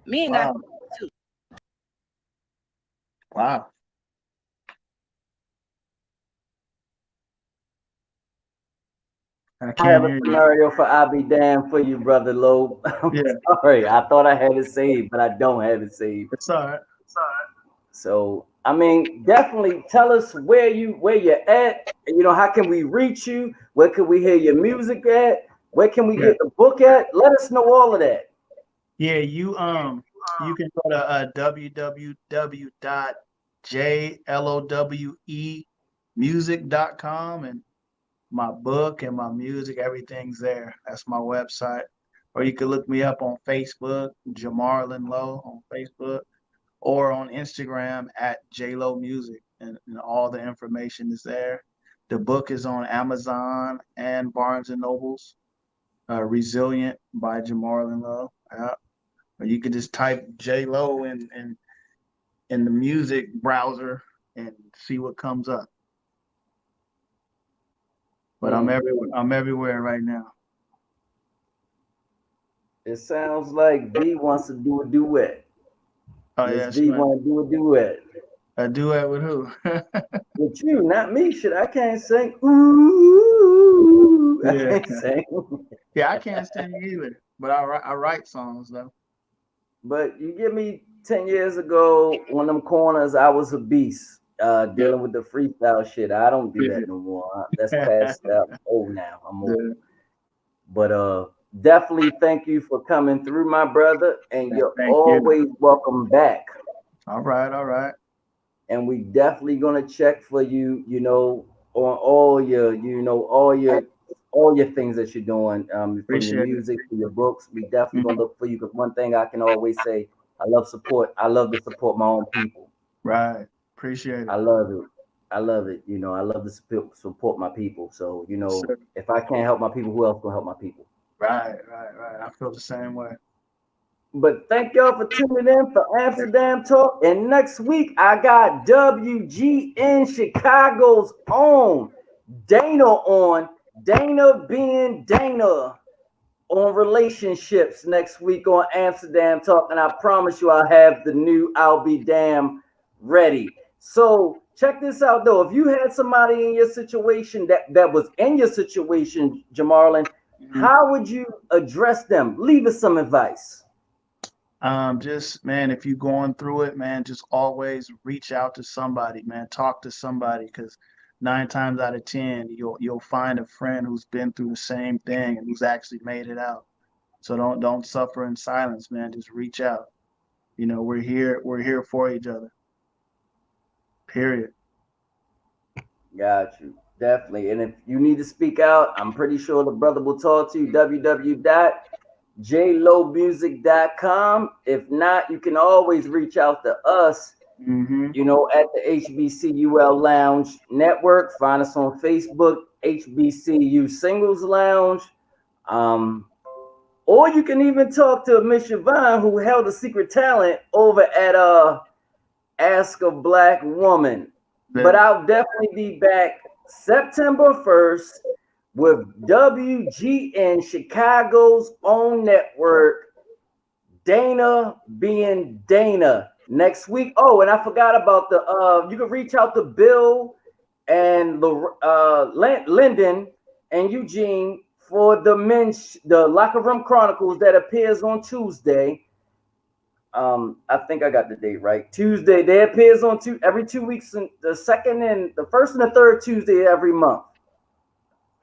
Me and God too. Wow. I have a scenario for I be damned for you, brother Lowe. I'm sorry. I thought I had it saved, but I don't have it saved. It's all right. So definitely tell us where you're at. How can we reach you? Where can we hear your music at? Where can we get the book at? Let us know all of that. Yeah, you can go to www.jlowemusic.com and my book and my music, everything's there. That's my website. Or you can look me up on Facebook, Jamarlin Lowe on Facebook, or on Instagram at JLowe Music, and all the information is there. The book is on Amazon and Barnes and Nobles. Resilient by Jamarlin Lowe. Or you can just type JLowe in the music browser and see what comes up. But I'm everywhere right now. It sounds like V wants to do a duet. Oh Miss V want to do a duet. A duet with who? With you, not me. Shit, I can't sing. Ooh, I can't sing. Yeah, I can't sing either. But I write songs though. But you give me 10 years ago, on them corners, I was a beast. Dealing with the freestyle shit. I don't do that no more. That's past that. I'm old now. I'm old. Yeah. But definitely thank you for coming through, my brother. And you're always welcome back. All right. and we definitely gonna check for you, on all your, all your things that you're doing, from your Appreciate it. music to your books. We definitely Mhm. gonna look for you, because one thing I can always say, I love support. I love to support my own people. Right. Appreciate I it. love it. I love it. I love to support my people. So, Yes, sir. if I can't help my people, who else gonna help my people? Right. I feel the same way. But thank y'all for tuning in for Amsterdam Talk. And next week, I got WGN Chicago's own Dana on. Dana being Dana on relationships next week on Amsterdam Talk. And I promise you, I'll have the new I'll Be Damn ready. So check this out, though. If you had somebody in your situation that was in your situation, Jamarlin, Mhm. how would you address them? Leave us some advice. Just man, if you're going through it, man, just always reach out to somebody, man. Talk to somebody, because 9 times out of 10, you'll find a friend who's been through the same thing and who's actually made it out. So don't suffer in silence, man. Just reach out. We're here for each other. Period. Got you. Definitely. And if you need to speak out, I'm pretty sure the brother will talk to you. www.jlowmusic.com. If not, you can always reach out to us, Mm-hmm. at the HBCUL Lounge Network. Find us on Facebook, HBCU Singles Lounge. Um, or you can even talk to Miss Yvonne, who held a secret talent over at Ask a Black Woman. But Yeah. I'll definitely be back September 1st with WGN Chicago's own network, Dana being Dana. Next week. Oh, and I forgot about you can reach out to Bill and Lyndon and Eugene for the Locker Room Chronicles that appears on Tuesday. I think I got the date right. Tuesday. They appears on every 2 weeks, and the first and the third Tuesday every month.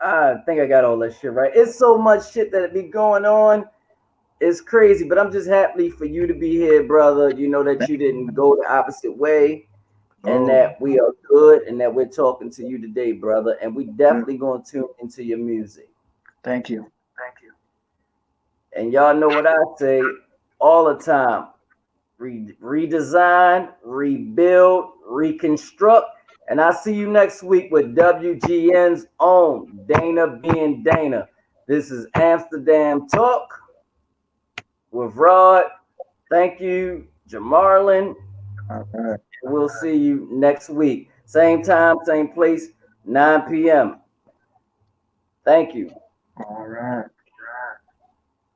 I think I got all that shit right. It's so much shit that be going on. It's crazy, but I'm just happy for you to be here, brother. That you didn't go the opposite way, and Oh, that we are good, and that we're talking to you today, brother. And we definitely gonna tune into your music. thank you. Thank you. And y'all know what I say all the time: redesign, rebuild, reconstruct. And I see you next week with WGN's own Dana being Dana. This is Amsterdam Talk with Rod. Thank you, Jamarlin. All right. We'll see you next week. Same time, same place, 9 p.m. Thank you. All right.